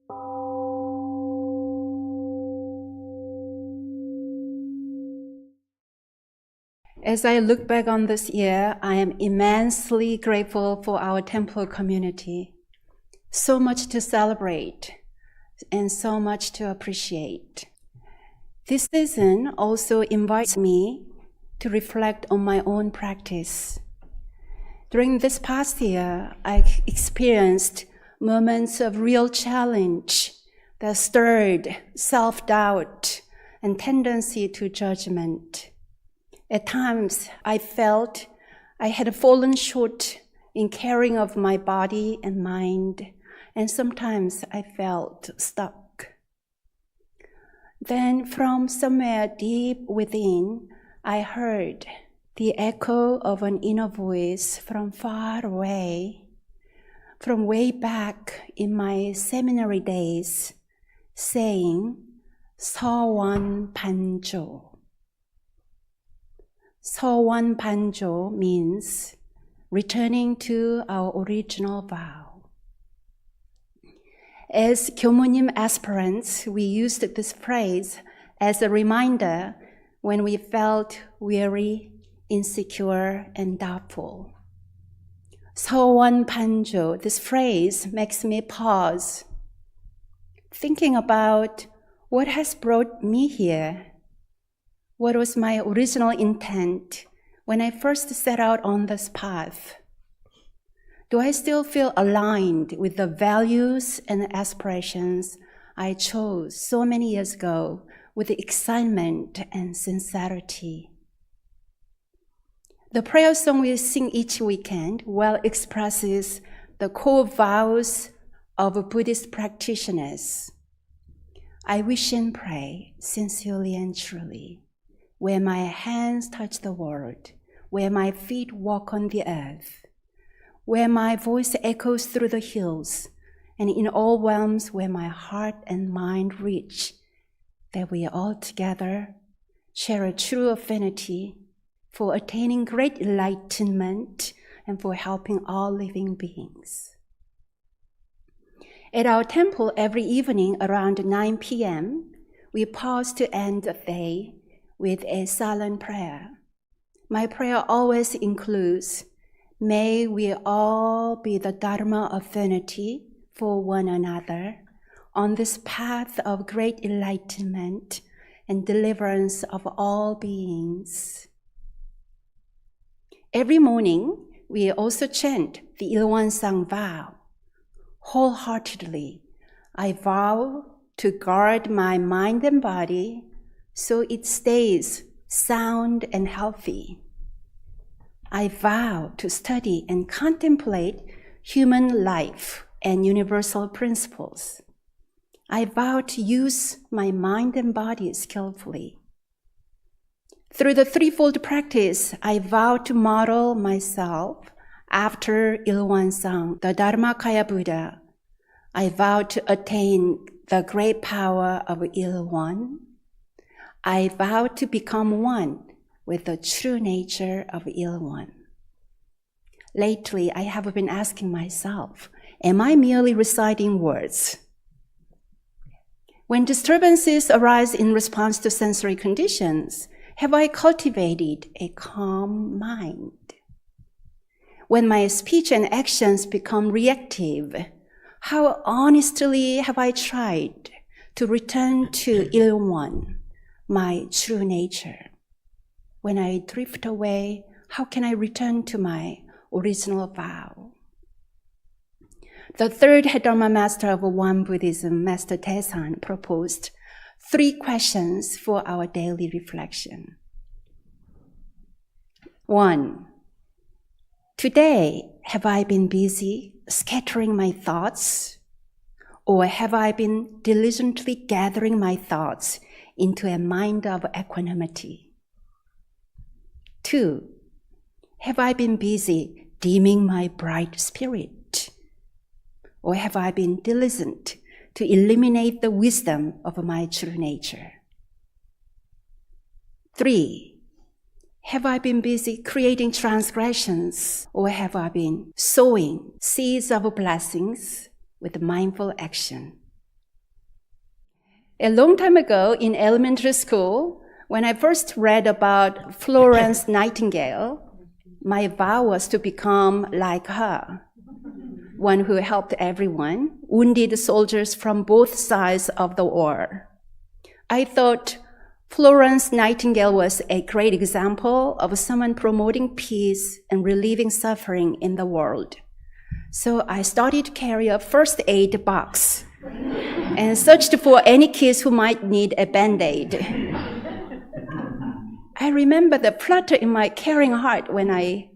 As I look back on this year, I am immensely grateful for our temple community. So much to celebrate and so much to appreciate. This season also invites me to reflect on my own practice. During this past year, I experienced moments of real challenge that stirred self-doubt and tendency to judgment. At times, I felt I had fallen short in caring of my body and mind, and sometimes I felt stuck. Then from somewhere deep within, I heard the echo of an inner voice from far away, from way back in my seminary days, saying, "Sawan Panjo." Sawan Panjo means returning to our original vow. As Gyomunim aspirants, we used this phrase as a reminder when we felt weary, insecure, and doubtful. Sawan Panjo, this phrase makes me pause, thinking about what has brought me here. What was my original intent when I first set out on this path? Do I still feel aligned with the values and aspirations I chose so many years ago with excitement and sincerity? The prayer song we sing each weekend well expresses the core vows of Buddhist practitioners. I wish and pray sincerely and truly, where my hands touch the world, where my feet walk on the earth, where my voice echoes through the hills, and in all realms where my heart and mind reach, that we all together share a true affinity for attaining great enlightenment and for helping all living beings. At our temple every evening around 9 p.m., we pause to end the day with a silent prayer. My prayer always includes, may we all be the Dharma affinity for one another on this path of great enlightenment and deliverance of all beings. Every morning, we also chant the Ilwansang vow. Wholeheartedly, I vow to guard my mind and body so it stays sound and healthy. I vow to study and contemplate human life and universal principles. I vow to use my mind and body skillfully. Through the threefold practice, I vow to model myself after Ilwansang, the Dharmakaya Buddha. I vow to attain the great power of Ilwan. I vow to become one with the true nature of Ilwan. Lately, I have been asking myself, am I merely reciting words? When disturbances arise in response to sensory conditions, have I cultivated a calm mind? When my speech and actions become reactive, how honestly have I tried to return to Ilwan, my true nature? When I drift away, how can I return to my original vow? The third Dharma master of One Buddhism, Master Taesan, proposed 3 questions for our daily reflection. 1. Today, have I been busy scattering my thoughts, or have I been diligently gathering my thoughts into a mind of equanimity? 2. Have I been busy dimming my bright spirit, or have I been diligent to eliminate the wisdom of my true nature? 3. Have I been busy creating transgressions, or have I been sowing seeds of blessings with mindful action? A long time ago in elementary school, when I first read about Florence Nightingale, my vow was to become like her, one who helped everyone, wounded soldiers from both sides of the war. I thought Florence Nightingale was a great example of someone promoting peace and relieving suffering in the world. So I started to carry a first aid box and searched for any kids who might need a Band-Aid. I remember the flutter in my caring heart when I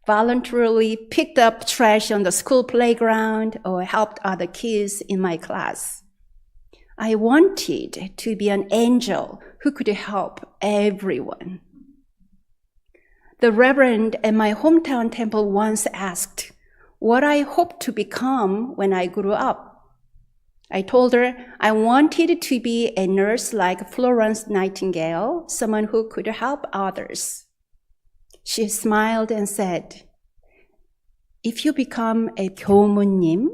voluntarily picked up trash on the school playground or helped other kids in my class. I wanted to be an angel who could help everyone. The Reverend at my hometown temple once asked what I hoped to become when I grew up. I told her I wanted to be a nurse like Florence Nightingale, someone who could help others. She smiled and said, "If you become a 교무님,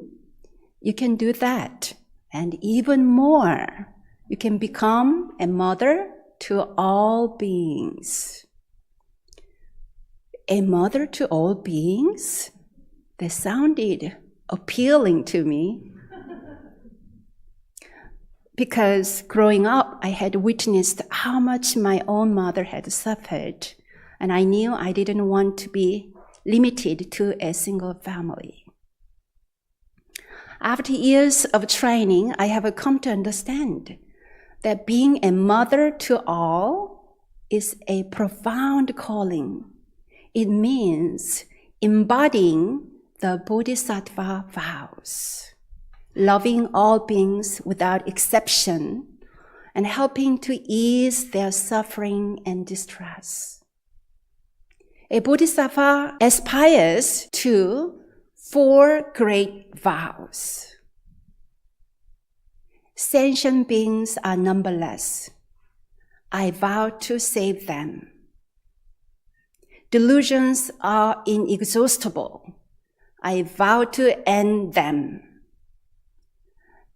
you can do that. And even more, you can become a mother to all beings." A mother to all beings? That sounded appealing to me. Because growing up, I had witnessed how much my own mother had suffered, and I knew I didn't want to be limited to a single family. After years of training, I have come to understand that being a mother to all is a profound calling. It means embodying the Bodhisattva vows, loving all beings without exception, and helping to ease their suffering and distress. A Bodhisattva aspires to 4 great vows. Sentient beings are numberless. I vow to save them. Delusions are inexhaustible. I vow to end them.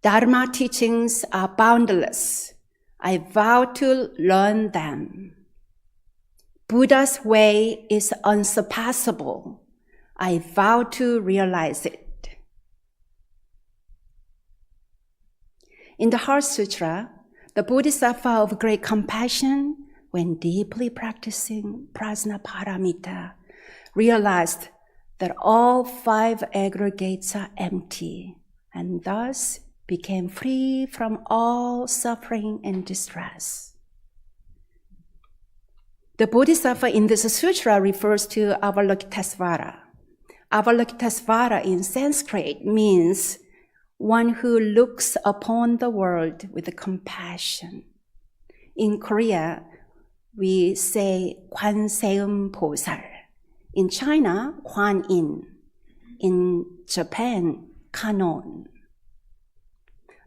Dharma teachings are boundless. I vow to learn them. Buddha's way is unsurpassable. I vow to realize it. In the Heart Sutra, the Bodhisattva of great compassion, when deeply practicing Prajnaparamita, realized that all 5 aggregates are empty, and thus became free from all suffering and distress. The Bodhisattva in this sutra refers to Avalokitesvara. Avalokitesvara in Sanskrit means one who looks upon the world with compassion. In Korea, we say Kwanseum Posal. In China, Kwan Yin. In Japan, Kanon.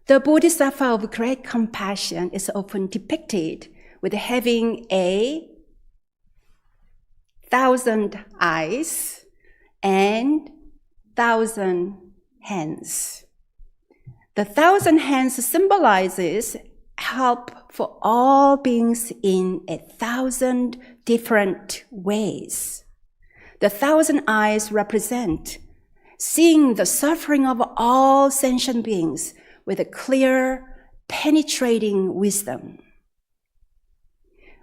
The Bodhisattva of great compassion is often depicted with having 1,000 eyes and 1,000 hands. The 1,000 hands symbolizes help for all beings in 1,000 different ways. The 1,000 eyes represent seeing the suffering of all sentient beings with a clear, penetrating wisdom.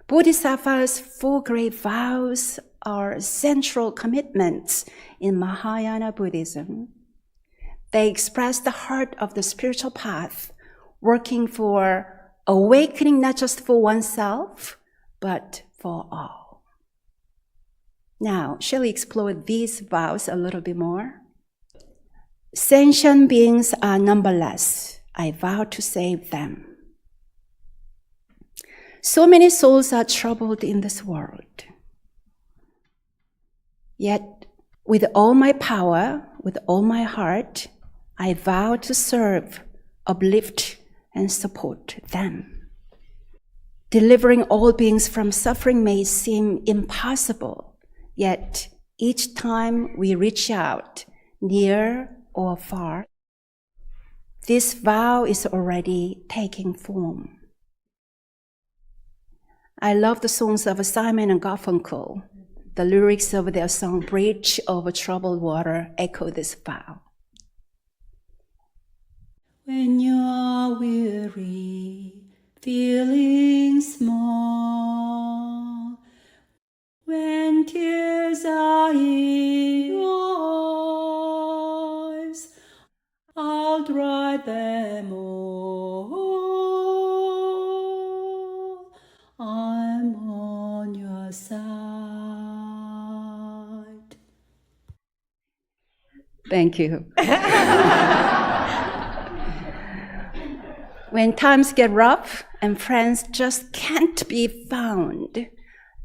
Bodhisattva's 4 great vows are central commitments in Mahayana Buddhism. They express the heart of the spiritual path, working for awakening not just for oneself, but for all. Now, shall we explore these vows a little bit more? Sentient beings are numberless. I vow to save them. So many souls are troubled in this world. Yet, with all my power, with all my heart, I vow to serve, uplift, and support them. Delivering all beings from suffering may seem impossible, yet each time we reach out, near or far, This vow is already taking form. I love the songs of Simon and Garfunkel. The lyrics of their song, Bridge Over Troubled Water, echo this vow. When you are weary, feeling small, when tears are in your eyes, I'll dry them all. I'm on your side. Thank you. When times get rough and friends just can't be found,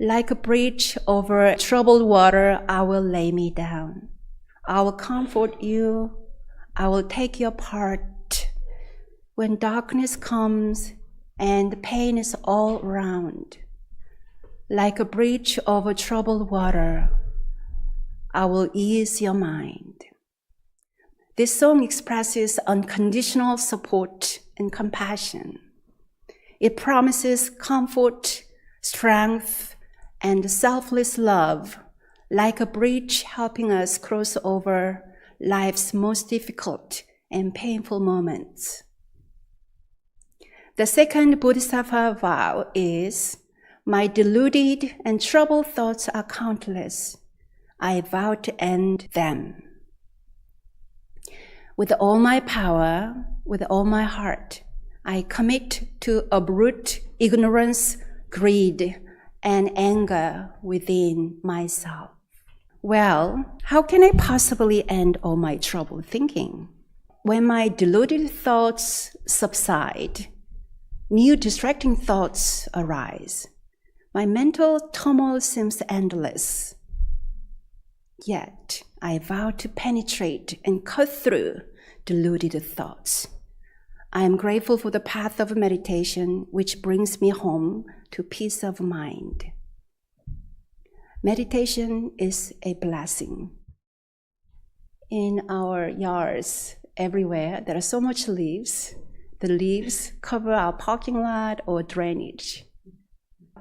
like a bridge over troubled water, I will lay me down. I will comfort you. I will take your part. When darkness comes and pain is all around, like a bridge over troubled water, I will ease your mind. This song expresses unconditional support and compassion. It promises comfort, strength, and selfless love, like a bridge helping us cross over life's most difficult and painful moments. The second Bodhisattva vow is, my deluded and troubled thoughts are countless. I vow to end them. With all my power, with all my heart, I commit to uproot ignorance, greed, and anger within myself. Well, how can I possibly end all my troubled thinking? When my deluded thoughts subside, new distracting thoughts arise. My mental turmoil seems endless. Yet, I vow to penetrate and cut through deluded thoughts. I am grateful for the path of meditation, which brings me home to peace of mind. Meditation is a blessing. In our yards, everywhere, there are so much leaves. The leaves cover our parking lot or drainage.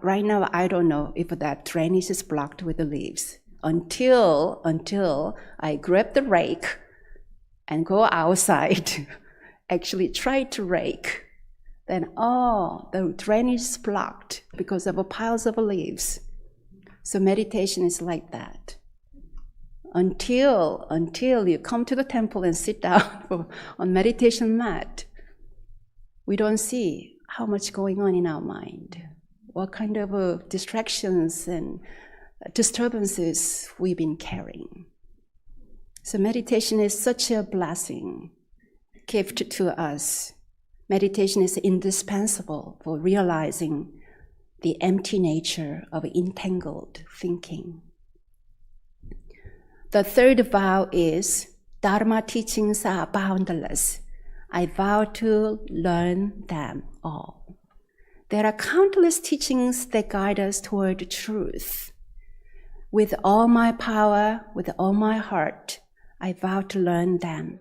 Right now, I don't know if that drainage is blocked with the leaves. Until I grab the rake and go outside, actually try to rake, then the drainage is blocked because of piles of leaves. So meditation is like that. Until you come to the temple and sit down on meditation mat, we don't see how much going on in our mind, what kind of distractions and disturbances we've been carrying. So meditation is such a blessing, gift to us. Meditation is indispensable for realizing the empty nature of entangled thinking. The third vow is, Dharma teachings are boundless. I vow to learn them all. There are countless teachings that guide us toward truth. With all my power, with all my heart, I vow to learn them.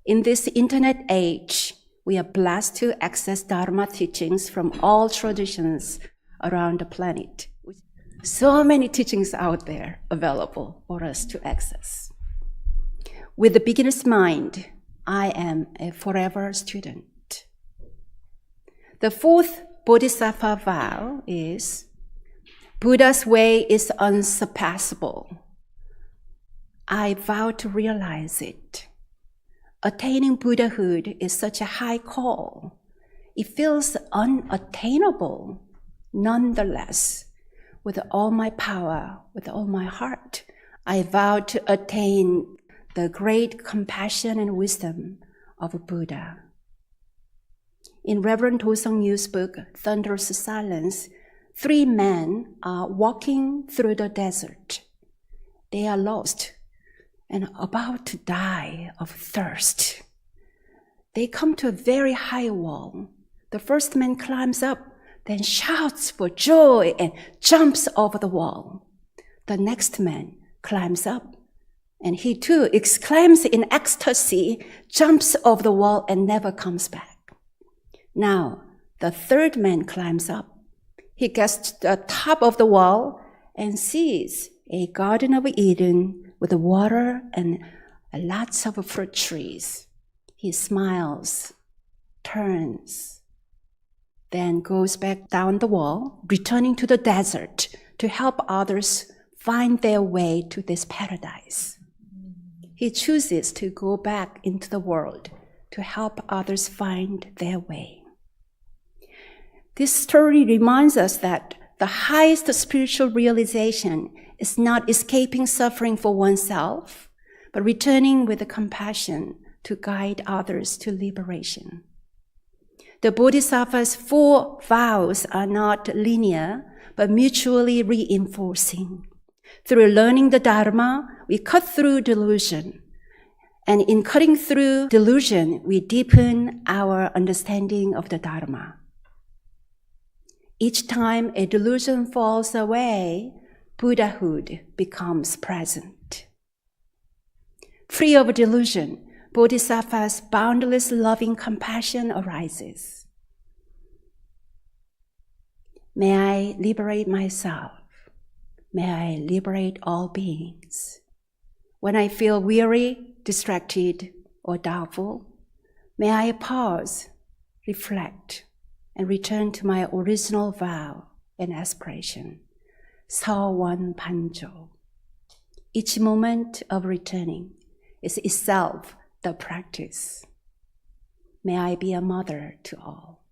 In this internet age, we are blessed to access Dharma teachings from all traditions around the planet. So many teachings out there available for us to access. With the beginner's mind, I am a forever student. The fourth Bodhisattva vow is, Buddha's way is unsurpassable. I vow to realize it. Attaining Buddhahood is such a high call. It feels unattainable. Nonetheless, with all my power, with all my heart, I vow to attain the great compassion and wisdom of Buddha. In Reverend Wongong So's book, Thunderous Silence, 3 men are walking through the desert. They are lost and about to die of thirst. They come to a very high wall. The first man climbs up, then shouts for joy and jumps over the wall. The next man climbs up, And he too exclaims in ecstasy, jumps over the wall and never comes back. Now, the third man climbs up. He gets to the top of the wall and sees a Garden of Eden with water and lots of fruit trees. He smiles, turns, then goes back down the wall, returning to the desert to help others find their way to this paradise. He chooses to go back into the world to help others find their way. This story reminds us that the highest spiritual realization is not escaping suffering for oneself, but returning with compassion to guide others to liberation. The Bodhisattva's 4 vows are not linear, but mutually reinforcing. Through learning the Dharma, we cut through delusion. And in cutting through delusion, we deepen our understanding of the Dharma. Each time a delusion falls away, Buddhahood becomes present. Free of delusion, Bodhisattva's boundless loving compassion arises. May I liberate myself. May I liberate all beings. When I feel weary, distracted, or doubtful, may I pause, reflect, and return to my original vow and aspiration, Sawan Panjo. Each moment of returning is itself the practice. May I be a mother to all.